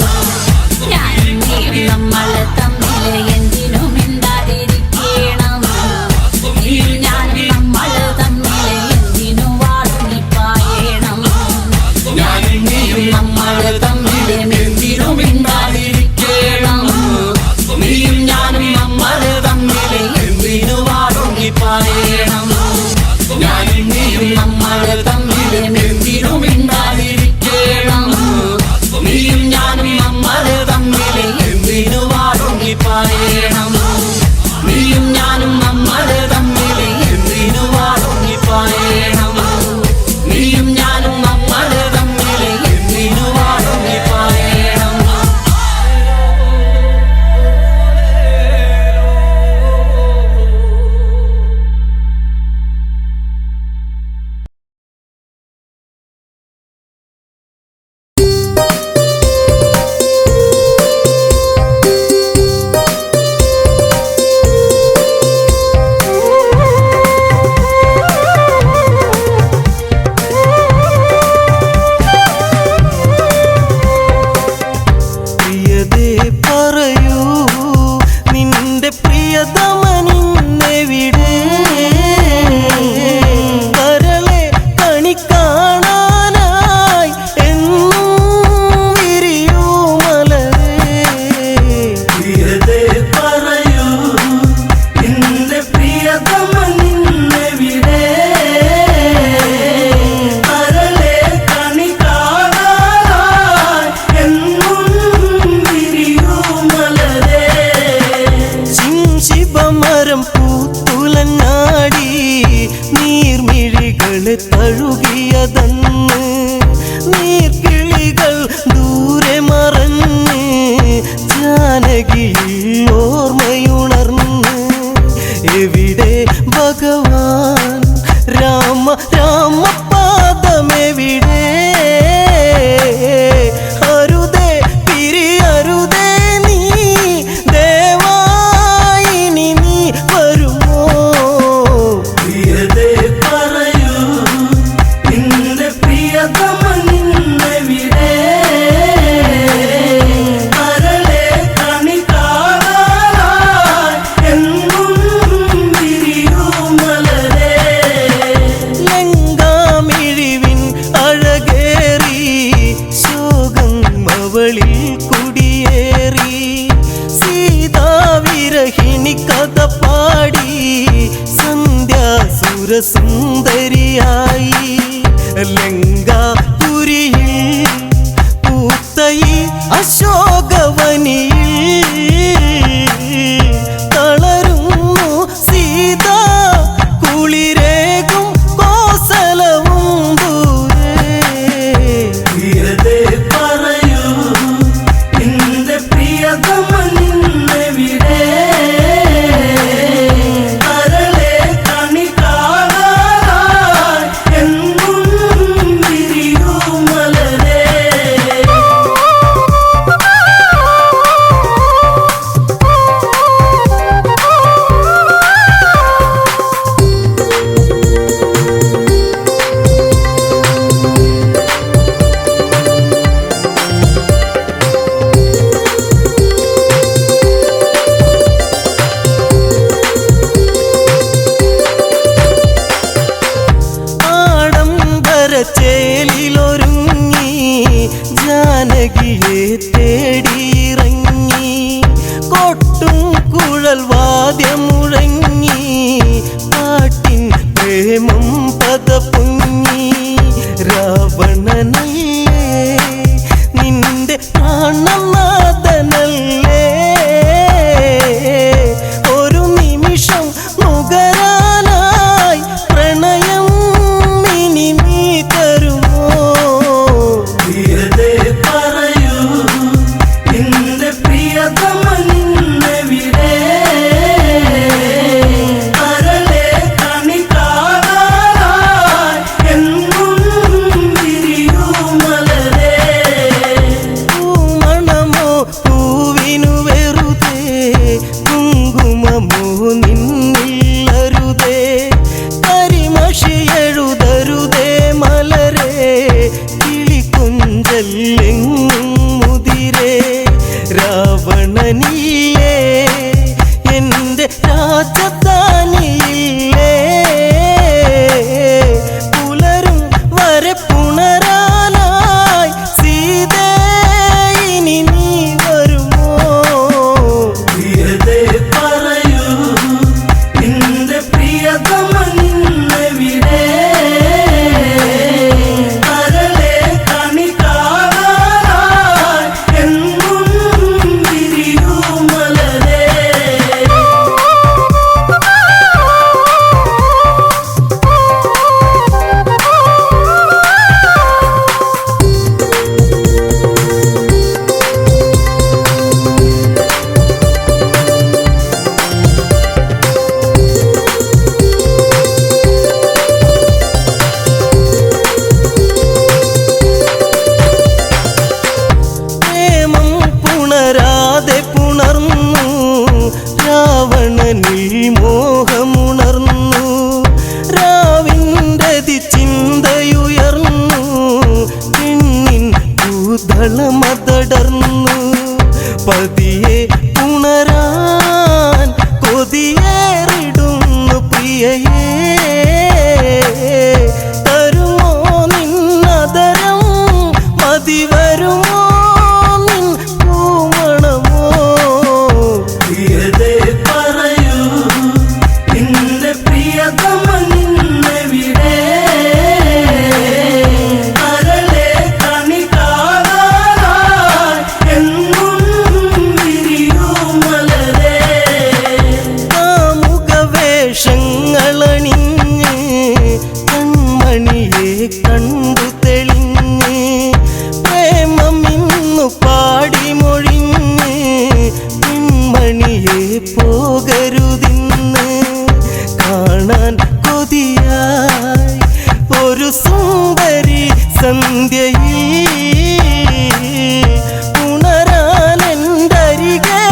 Speaker 7: നമ്മൾ തമ്മിൽ എന്തിനും മിണ്ടാതിരിക്കണം, ഞാനും നമ്മൾ തമ്മിൽ എന്തിനു വാങ്ങിപ്പായണം, ഞാനും നമ്മൾ തമ്മിൽ എന്തിനു മിണ്ടാതിരിക്കണം, നീയും ഞാനും നമ്മൾ തമ്മിൽ എന്തിനു വാങ്ങിപ്പായണം, ഞാനും നീയും നമ്മൾ തമ്മിൽ എന്തിനു മിണ്ടാതിരിക്കണം, നീയും ഞാനും നമ്മൾ തമ്മിൽ എന്തിനു വാങ്ങിപ്പായണം, നീയും ഞാനും നമ്മൾ തമ്മിൽ എന്തിനു വാങ്ങിപ്പായണം, നീയും ഞാനും നമ്മൾ തമ്മിൽ എന്തിനു വാങ്ങിപ്പായണം.
Speaker 1: പ്രിയതേ പറയൂ നിന്റെ പ്രിയതമനിന്നെവിടെ, കരളെ കണി കാണാനായി എന്നും വിരിയൂ മലരേ.
Speaker 2: പ്രിയതേ പറയൂ നിന്റെ പ്രിയതമനിന്നെവിടെ, കരളെ കണി കാണാനായി എന്നും വിരിയൂ മലരേ.
Speaker 1: ശിവമരം പൂത്തുലഞ്ഞാടി നീർമിഴികളെ തഴുകിയതന്ന്, നീർക്കിളികൾ ദൂരെ മറഞ്ഞ് ജാനകിയിൽ ഓർമ്മയുണർന്ന്. എവിടെ ഭഗവാൻ രാമ രാമ പാദമെവിടെ, അരുതേ പിരിയരുതേ നീ ദേവായിനി നീ വരുമോ.
Speaker 2: പ്രിയതേ പറയൂ നിന്റെ പ്രിയതമനിന്നെവിടെ, കരളെ കണി കാണാനായി എന്നും വിരിയൂ മലരേ.
Speaker 1: ലങ്കാമിഴിവിൻ അഴകേറി ശോകം അവളിൽ കുടിയേറി, സീതാവിരഹിണി കഥ പാടി സന്ധ്യാസുരസുന്ദരിയായി. ലങ്കാപുരിയിൽ പൂത്തയി അശോകവനിയിൽ തളരുന്നു സീത, കുളിരേകും കോസലവും ദൂരെ.
Speaker 2: പ്രിയതേ പറയൂ നിന്റെ പ്രിയതമനിന്നെവിടെ, കരളെ കണി കാണാനായി എന്നും വിരിയൂ മലരേ.
Speaker 1: ചേലിലൊരുങ്ങി ജാനകിയെ തേടിയിറങ്ങി, കൊട്ടും കുഴൽ വാദ്യം മുഴങ്ങി, പാട്ടിൻ പ്രേമം പദപൊങ്ങി. രാവണനല്ലേ നിന്റെ പ്രാണനാഥനല്ലേ, ഒരു നിമിഷം നുകരാനായി പ്രണയം ഇനി നീ
Speaker 8: മണിയെ കണ്ടു തെളിഞ്ഞ് പ്രേമം ഇന്നു പാടി മൊഴിഞ്ഞ് മണിയെ പോകരുതിന്ന് കാണാൻ കൊതിയായി ഒരു സുന്ദരി സന്ധ്യയിൽ ഉണരാൻ എന്തരികെ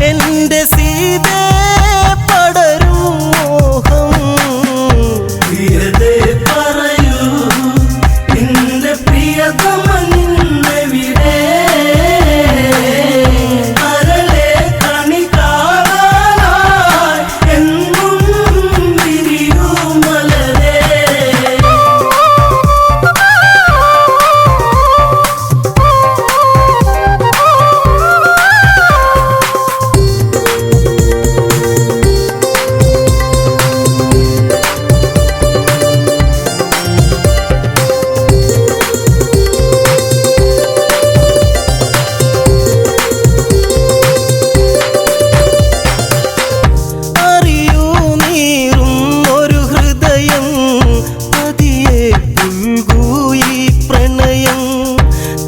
Speaker 8: എന്റെ സീതേ പടരും മോഹം
Speaker 2: പ്രിയതേ പറയൂ നിന്റെ പ്രിയതമ നിന്നെവിടെ കരളെ കണി കാണാനായി എന്നും വിരിയൂ മലരേ
Speaker 8: അറിയൂ നീറും ഒരു ഹൃദയം പതിയെ പുൽകൂ ഈ പ്രണയം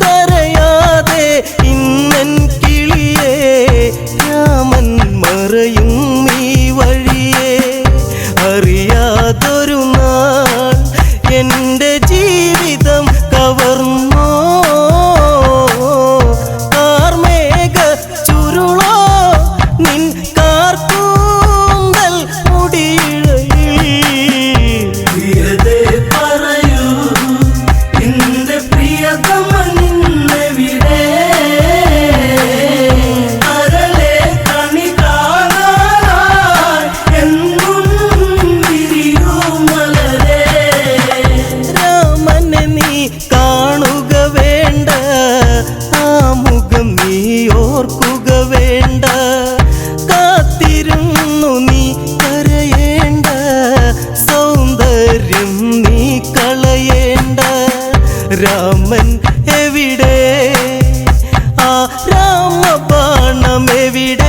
Speaker 8: കരയാതെ ഇന്നൻ കിളിയേ രാമൻ മറയും ഈ വഴിയേ അറിയാതൊരു നാൾ എന്റെ ജീവിതം കവർന്നോ കാർമേഘ ചുരുളോ നിൻ കാർക്കൂന്തൽ മുടിയിഴയിൽ
Speaker 2: പ്രിയതേ പറയൂ നിന്റെ പ്രിയതമ നിന്നെവിടെ കരളെ കണി കാണാനായി എന്നും വിരിയൂ മലരേ
Speaker 8: രാമനെ നീ കാണുക വേണ്ട ആ മുഖം നീ ഓർക്കുക വേണ്ട കാത്തിരുന്നു നീ കരയേണ്ട സൗന്ദര്യം നീ കളയേണ്ട രാമൻ എവിടെ ആ രാമബാണം എവിടെ